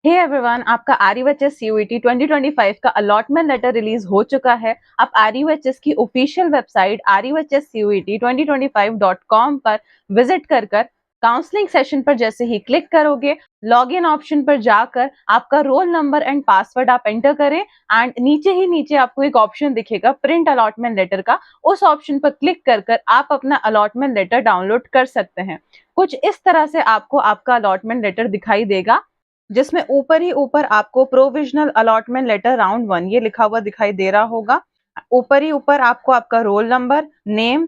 Hey everyone, आपका RUHS CUET 2025 का allotment letter release हो चुका है। आप आरयूएचएस की ऑफिशियल वेबसाइट ruhcuit2025.com पर विजिट कर काउंसलिंग सेशन पर जैसे ही क्लिक करोगे, लॉग इन ऑप्शन पर जाकर आपका रोल नंबर एंड पासवर्ड आप एंटर करें एंड नीचे आपको एक ऑप्शन दिखेगा प्रिंट अलॉटमेंट लेटर का। उस ऑप्शन पर क्लिक कर आप अपना अलॉटमेंट लेटर डाउनलोड कर सकते हैं। कुछ इस तरह से आपको आपका अलॉटमेंट लेटर दिखाई देगा, जिसमें ऊपर ही ऊपर आपको प्रोविजनल अलॉटमेंट लेटर राउंड 1 ये लिखा हुआ दिखाई दे रहा होगा। ऊपर ही ऊपर आपको आपका roll number, name,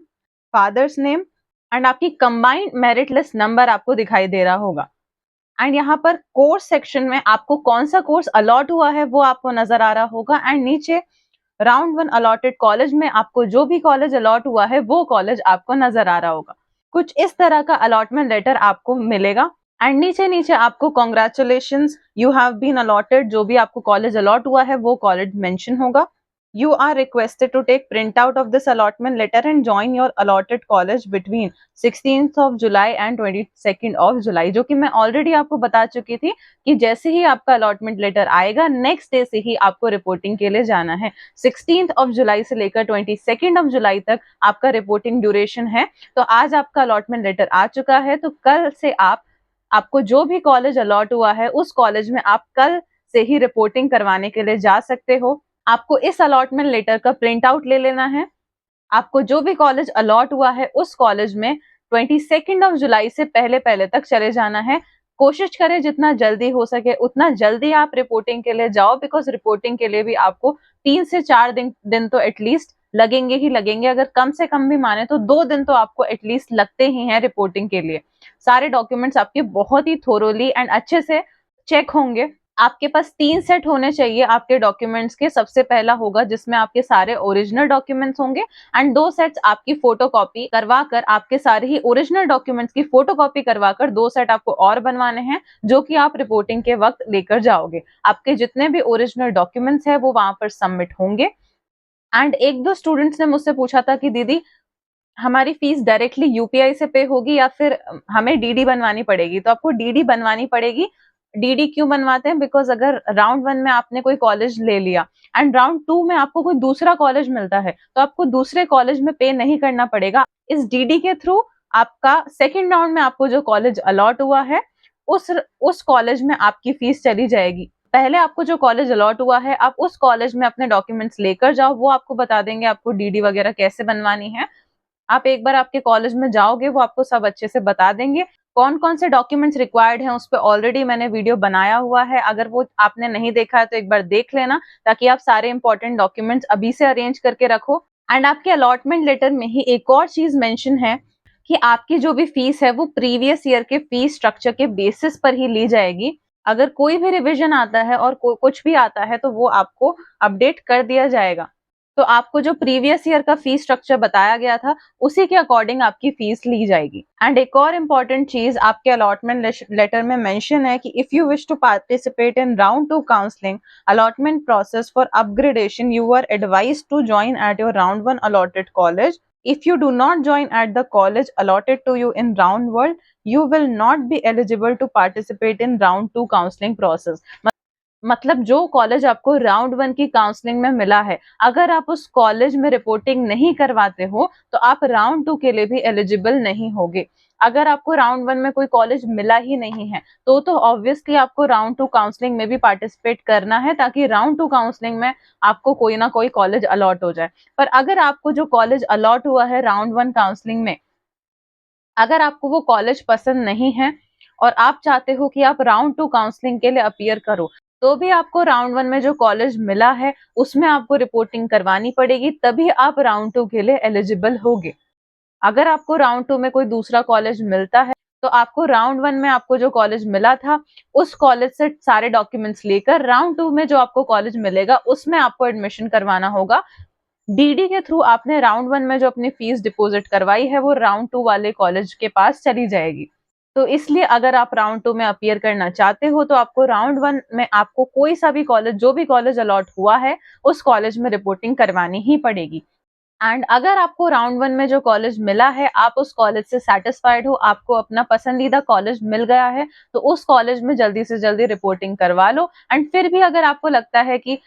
father's name and आपकी कंबाइंड मेरिट लिस्ट नंबर आपको दिखाई दे रहा होगा। एंड यहाँ पर कोर्स सेक्शन में आपको कौन सा कोर्स अलॉट हुआ है वो आपको नजर आ रहा होगा। एंड नीचे राउंड 1 अलॉटेड कॉलेज में आपको जो भी कॉलेज अलॉट हुआ है वो कॉलेज आपको नजर आ रहा होगा। कुछ इस तरह का अलॉटमेंट लेटर आपको मिलेगा एंड नीचे आपको congratulations, you have been allotted, जो भी आपको कॉलेज अलॉट हुआ है वो कॉलेज मेंशन होगा। You are requested to take printout of this allotment letter and join your allotted college between 16th of July and 22nd of July, जो कि मैं ऑलरेडी आपको बता चुकी थी कि जैसे ही आपका अलॉटमेंट लेटर आएगा नेक्स्ट डे से ही आपको रिपोर्टिंग के लिए जाना है। 16th ऑफ जुलाई से लेकर 22nd ऑफ जुलाई तक आपका रिपोर्टिंग ड्यूरेशन है। तो आज आपका अलॉटमेंट लेटर आ चुका है, तो कल से आपको जो भी कॉलेज अलॉट हुआ है उस कॉलेज में आप कल से ही रिपोर्टिंग करवाने के लिए जा सकते हो। आपको इस अलॉटमेंट लेटर का प्रिंट आउट ले लेना है। आपको जो भी कॉलेज अलॉट हुआ है उस कॉलेज में 22nd ऑफ जुलाई से पहले तक चले जाना है। कोशिश करें जितना जल्दी हो सके उतना जल्दी आप रिपोर्टिंग के लिए जाओ, बिकॉज रिपोर्टिंग के लिए भी आपको 3 से 4 दिन तो एटलीस्ट लगेंगे ही लगेंगे। अगर कम से कम भी माने तो 2 दिन तो आपको एटलीस्ट लगते ही हैं रिपोर्टिंग के लिए। सारे डॉक्यूमेंट्स आपके बहुत ही थोरोली एंड अच्छे से चेक होंगे। आपके पास 3 सेट होने चाहिए आपके डॉक्यूमेंट्स के। सबसे पहला होगा जिसमें आपके सारे ओरिजिनल डॉक्यूमेंट्स होंगे एंड 2 सेट्स आपकी फोटोकॉपी करवाकर, आपके सारे ही ओरिजिनल डॉक्यूमेंट्स की फोटोकॉपी करवाकर 2 सेट आपको और बनवाने हैं, जो कि आप रिपोर्टिंग के वक्त लेकर जाओगे। आपके जितने भी ओरिजिनल डॉक्यूमेंट्स है वो वहां पर सबमिट होंगे। एंड एक दो स्टूडेंट्स ने मुझसे पूछा था कि दीदी हमारी फीस डायरेक्टली यूपीआई से पे होगी या फिर हमें डीडी बनवानी पड़ेगी। तो आपको डीडी बनवानी पड़ेगी। डीडी क्यों बनवाते हैं? बिकॉज अगर राउंड 1 में आपने कोई कॉलेज ले लिया एंड राउंड 2 में आपको कोई दूसरा कॉलेज मिलता है तो आपको दूसरे कॉलेज में पे नहीं करना पड़ेगा। इस डीडी के थ्रू आपका सेकेंड राउंड में आपको जो कॉलेज अलॉट हुआ है उस कॉलेज में आपकी फीस चली जाएगी। पहले आपको जो कॉलेज अलॉट हुआ है आप उस कॉलेज में अपने डॉक्यूमेंट्स लेकर जाओ, वो आपको बता देंगे आपको डीडी वगैरह कैसे बनवानी है। आप एक बार आपके कॉलेज में जाओगे वो आपको सब अच्छे से बता देंगे। कौन कौन से डॉक्यूमेंट्स रिक्वायर्ड हैं उस पर ऑलरेडी मैंने वीडियो बनाया हुआ है, अगर वो आपने नहीं देखा है तो एक बार देख लेना, ताकि आप सारे इंपॉर्टेंट डॉक्यूमेंट्स अभी से अरेंज करके रखो। एंड आपके अलॉटमेंट लेटर में ही एक और चीज मेंशन है कि आपकी जो भी फीस है वो प्रीवियस ईयर के फीस स्ट्रक्चर के बेसिस पर ही ली जाएगी। अगर कोई भी रिविजन आता है और कुछ भी आता है तो वो आपको अपडेट कर दिया जाएगा। तो आपको जो प्रीवियस ईयर का फीस स्ट्रक्चर बताया गया था उसी के अकॉर्डिंग आपकी फीस ली जाएगी। एंड एक और इम्पॉर्टेंट चीज आपके अलॉटमेंट लेटर में मेंशन है कि if you wish to participate in round 2 counselling allotment process for upgradation, you are advised to join at your round 1 allotted college. If you do not join at the college allotted to you in round 1, you will not be eligible to participate in round 2 counseling process. मतलब जो college आपको round 1 की counselling में मिला है, अगर आप उस कॉलेज में रिपोर्टिंग नहीं करवाते हो तो आप राउंड 2 के लिए भी एलिजिबल नहीं होगे। अगर आपको राउंड 1 में कोई कॉलेज मिला ही नहीं है तो ऑब्वियसली आपको राउंड 2 काउंसलिंग में भी पार्टिसिपेट करना है, ताकि राउंड 2 काउंसलिंग में आपको कोई ना कोई कॉलेज अलॉट हो जाए। पर अगर आपको जो कॉलेज अलॉट हुआ है राउंड 1 काउंसलिंग में, अगर आपको वो कॉलेज पसंद नहीं है और आप चाहते हो कि आप राउंड 2 काउंसलिंग के लिए अपीयर करो, तो भी आपको राउंड 1 में जो कॉलेज मिला है उसमें आपको रिपोर्टिंग करवानी पड़ेगी, तभी आप राउंड 2 के लिए एलिजिबल होगे। अगर आपको राउंड 2 में कोई दूसरा कॉलेज मिलता है तो आपको राउंड 1 में आपको जो कॉलेज मिला था उस कॉलेज से सारे डॉक्यूमेंट्स लेकर राउंड 2 में जो आपको कॉलेज मिलेगा उसमें आपको एडमिशन करवाना होगा। डीडी के थ्रू आपने राउंड 1 में जो अपनी फीस डिपॉजिट करवाई है वो राउंड 2 वाले कॉलेज के पास चली जाएगी। तो इसलिए अगर आप राउंड 2 में अपीयर करना चाहते हो तो आपको राउंड 1 में आपको कोई सा भी कॉलेज, जो भी कॉलेज अलॉट हुआ है उस कॉलेज में रिपोर्टिंग करवानी ही पड़ेगी। एंड अगर आपको राउंड 1 में जो कॉलेज मिला है, आप उस कॉलेज से सैटिस्फाइड हो, आपको अपना पसंदीदा कॉलेज मिल गया है, तो उस कॉलेज में जल्दी से जल्दी रिपोर्टिंग करवा लो। एंड फिर भी अगर आपको लगता है कि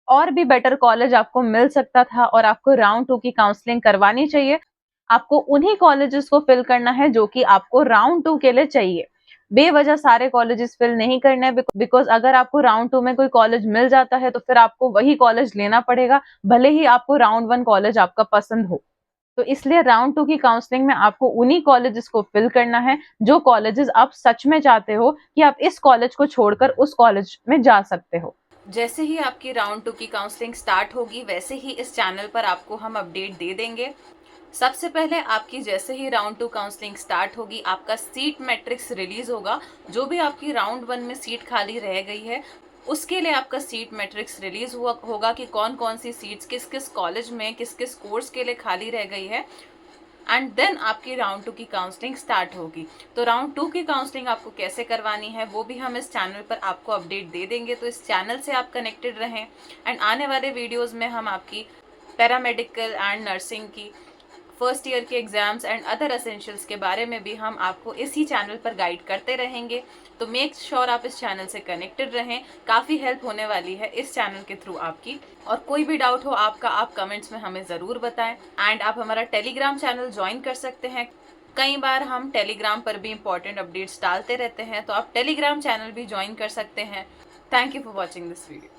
और भी बेटर कॉलेज आपको मिल सकता था और आपको राउंड 2 की काउंसलिंग करवानी चाहिए, आपको उन्हीं कॉलेजेस को फिल करना है जो कि आपको राउंड 2 के लिए चाहिए। बेवजह सारे कॉलेजेस फिल नहीं करने हैं, बिकॉज अगर आपको राउंड 2 में कोई कॉलेज मिल जाता है तो फिर आपको वही कॉलेज लेना पड़ेगा, भले ही आपको राउंड 1 कॉलेज आपका पसंद हो। तो इसलिए राउंड 2 की काउंसलिंग में आपको उन्हीं कॉलेजेस को फिल करना है जो कॉलेजेस आप सच में चाहते हो कि आप इस कॉलेज को छोड़कर उस कॉलेज में जा सकते हो। जैसे ही आपकी राउंड 2 की काउंसलिंग स्टार्ट होगी, वैसे ही इस चैनल पर आपको हम अपडेट दे देंगे। सबसे पहले आपकी जैसे ही राउंड 2 काउंसलिंग स्टार्ट होगी, आपका सीट मैट्रिक्स रिलीज होगा। जो भी आपकी राउंड 1 में सीट खाली रह गई है, उसके लिए आपका सीट मैट्रिक्स रिलीज होगा कि कौन कौन सी सीट्स किस किस कॉलेज में किस किस कोर्स के लिए खाली रह गई है। एंड देन आपकी राउंड 2 की काउंसलिंग स्टार्ट होगी। तो राउंड 2 की काउंसलिंग आपको कैसे करवानी है वो भी हम इस चैनल पर आपको अपडेट दे देंगे, तो इस चैनल से आप कनेक्टेड रहें। एंड आने वाले वीडियोस में हम आपकी पैरामेडिकल एंड नर्सिंग की फर्स्ट ईयर के एग्जाम्स एंड अदर एसेंशियल्स के बारे में भी हम आपको इसी चैनल पर गाइड करते रहेंगे। तो मेक श्योर आप इस चैनल से कनेक्टेड रहें, काफ़ी हेल्प होने वाली है इस चैनल के थ्रू आपकी। और कोई भी डाउट हो आपका, आप कमेंट्स में हमें ज़रूर बताएं। एंड आप हमारा टेलीग्राम चैनल ज्वाइन कर सकते हैं। कई बार हम टेलीग्राम पर भी इंपॉर्टेंट अपडेट्स डालते रहते हैं, तो आप टेलीग्राम चैनल भी ज्वाइन कर सकते हैं। Thank you for watching this video.